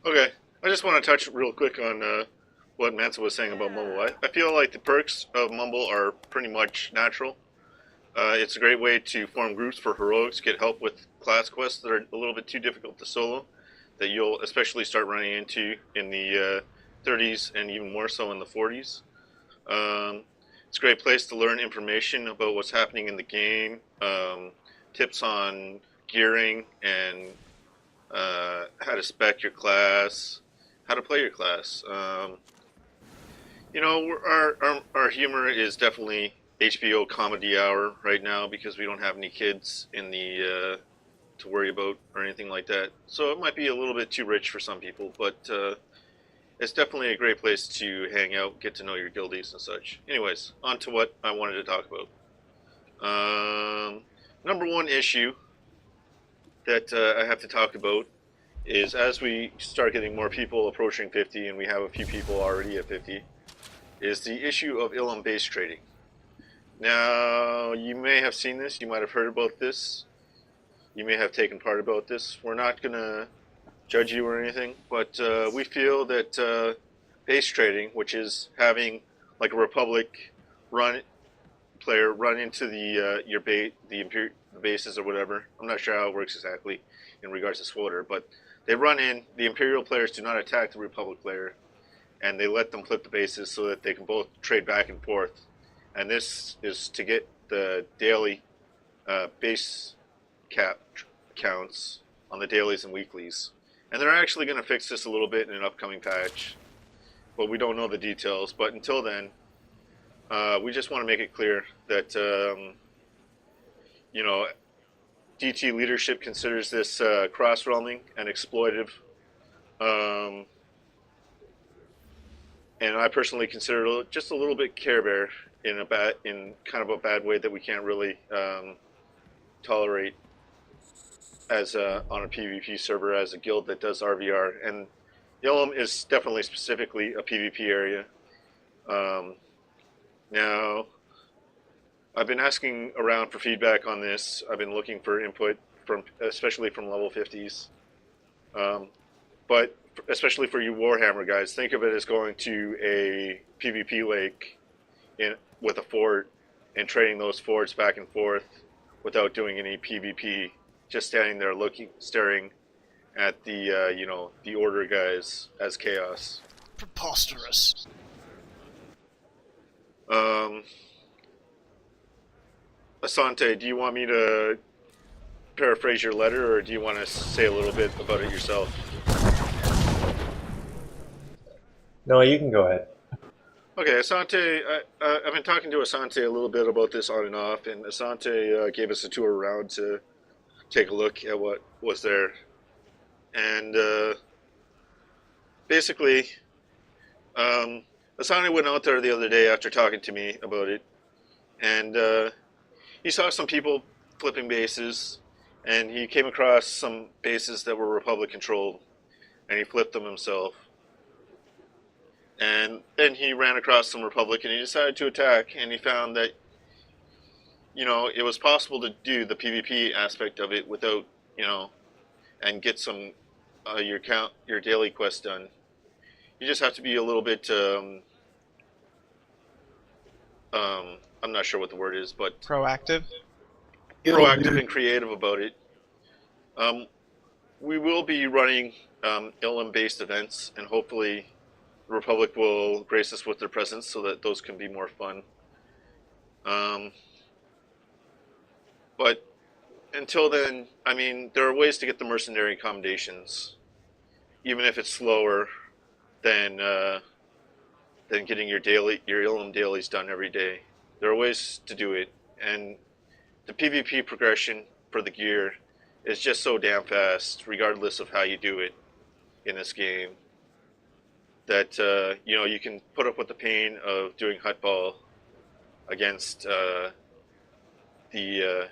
Okay, I just want to touch real quick on what Mansa was saying about Mumble. I feel like the perks of Mumble are pretty much natural. It's a great way to form groups for heroics, get help with class quests that are a little bit too difficult to solo, that you'll especially start running into in the 30s and even more so in the 40s. Um, it's a great place to learn information about what's happening in the game, tips on gearing and how to spec your class, how to play your class. Our humor is definitely HBO comedy hour right now because we don't have any kids in the to worry about or anything like that. So it might be a little bit too rich for some people, but it's definitely a great place to hang out, get to know your guildies and such. Anyways, on to what I wanted to talk about. Number one issue that I have to talk about is as we start getting more people approaching 50, and we have a few people already at 50, is the issue of Ilum base trading. Now, you may have seen this, you might have heard about this, you may have taken part about this. We're not going to judge you or anything, but we feel that base trading, which is having like a Republic run player run into the the bases or whatever. I'm not sure how it works exactly in regards to Swoter, but they run in. The Imperial players do not attack the Republic player, and they let them flip the bases so that they can both trade back and forth. And this is to get the daily base cap counts on the dailies and weeklies. And they're actually going to fix this a little bit in an upcoming patch, but we don't know the details. But until then, we just want to make it clear that you know DT leadership considers this cross-realming and exploitive, um, and I personally consider it just a little bit Care Bear in kind of a bad way that we can't really tolerate as on a PvP server as a guild that does RVR. And Yellum is definitely specifically a PvP area. Um, Now, I've been asking around for feedback on this. I've been looking for input from, especially from level 50s. Um, but especially for you Warhammer guys, think of it as going to a PvP lake in with a fort and trading those forts back and forth without doing any PvP. Just standing there looking, staring at the the order guys as chaos. Preposterous. Um, Asante, do you want me to paraphrase your letter, or do you want to say a little bit about it yourself? No, you can go ahead. Okay, Asante, I've been talking to Asante a little bit about this on and off, and Asante gave us a tour around to take a look at what was there. And basically, um, Asante went out there the other day after talking to me about it, and he saw some people flipping bases, and he came across some bases that were Republic controlled, and he flipped them himself. And then he ran across some Republic, and he decided to attack, and he found that it was possible to do the PvP aspect of it without and get some your daily quest done. You just have to be a little bit I'm not sure what the word is, but Proactive. proactive and creative about it. Um, we will be running Ilum-based events, and hopefully the Republic will grace us with their presence so that those can be more fun. Um, but until then, I mean, there are ways to get the mercenary accommodations, even if it's slower than getting your Ilum dailies done every day. There are ways to do it, and the PvP progression for the gear is just so damn fast, regardless of how you do it in this game, that you can put up with the pain of doing hutball against the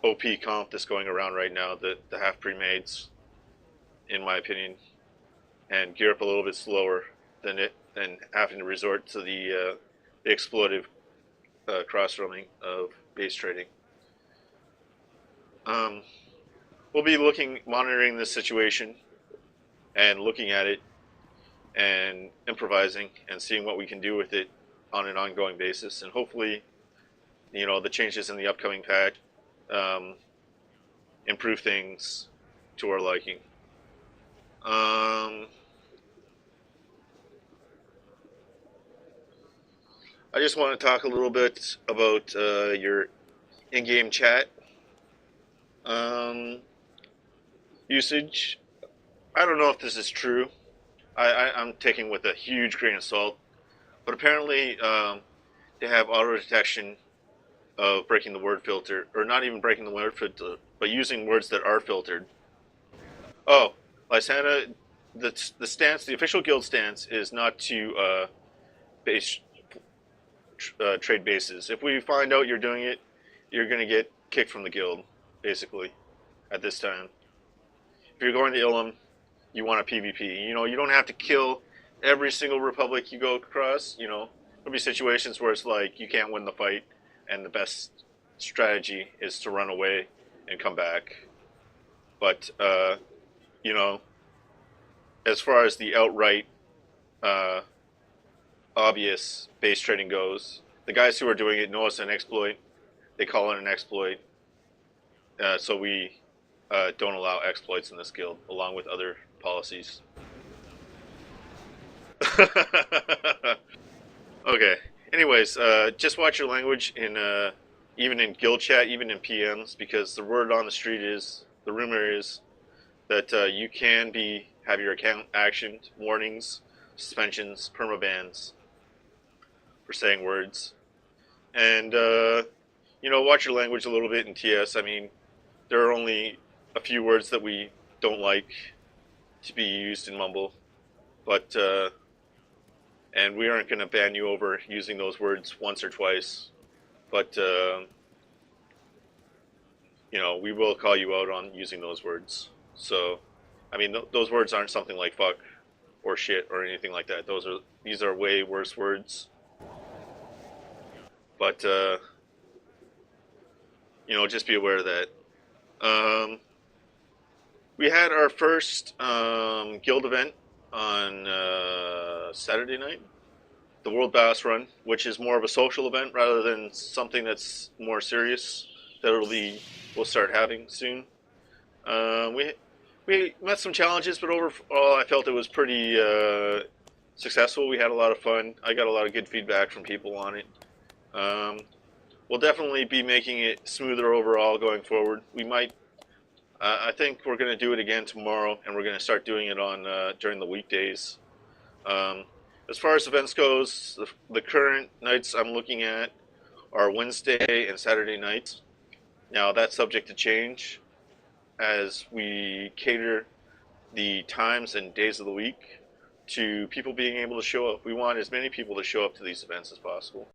OP comp that's going around right now, the half pre-mades, in my opinion, and gear up a little bit slower than having to resort to the exploitive cross-roaming of base trading. We'll be monitoring this situation, and looking at it and improvising and seeing what we can do with it on an ongoing basis. And hopefully, the changes in the upcoming patch improve things to our liking. I just want to talk a little bit about your in-game chat usage. I don't know if this is true. I'm taking with a huge grain of salt, but apparently they have auto detection of breaking the word filter, or not even breaking the word filter, but using words that are filtered. Oh, Lysana, the official guild stance is not to base trade bases. If we find out you're doing it, you're gonna get kicked from the guild, basically, at this time. If you're going to Ilum, you want a PvP. You don't have to kill every single republic you go across. There'll be situations where it's like you can't win the fight, and the best strategy is to run away and come back. But as far as the outright obvious base trading goes, the guys who are doing it know it's an exploit. They call it an exploit. So we don't allow exploits in this guild, along with other policies. Okay. Anyways, just watch your language even in guild chat, even in PMs, because the word on the street is, the rumor is that you can have your account actioned, warnings, suspensions, permabans for saying words. And watch your language a little bit in TS. I mean, there are only a few words that we don't like to be used in Mumble, but and we aren't going to ban you over using those words once or twice, but we will call you out on using those words. So, I mean, those words aren't something like fuck or shit or anything like that. These are way worse words. But just be aware of that. We had our first guild event on Saturday night, the World Bass Run, which is more of a social event rather than something that's more serious that we'll start having soon. We met some challenges, but overall I felt it was pretty successful. We had a lot of fun. I got a lot of good feedback from people on it. We'll definitely be making it smoother overall going forward. We might. I think we're going to do it again tomorrow, and we're going to start doing it on during the weekdays. As far as events goes, the current nights I'm looking at are Wednesday and Saturday nights. Now that's subject to change as we cater the times and days of the week to people being able to show up. We want as many people to show up to these events as possible.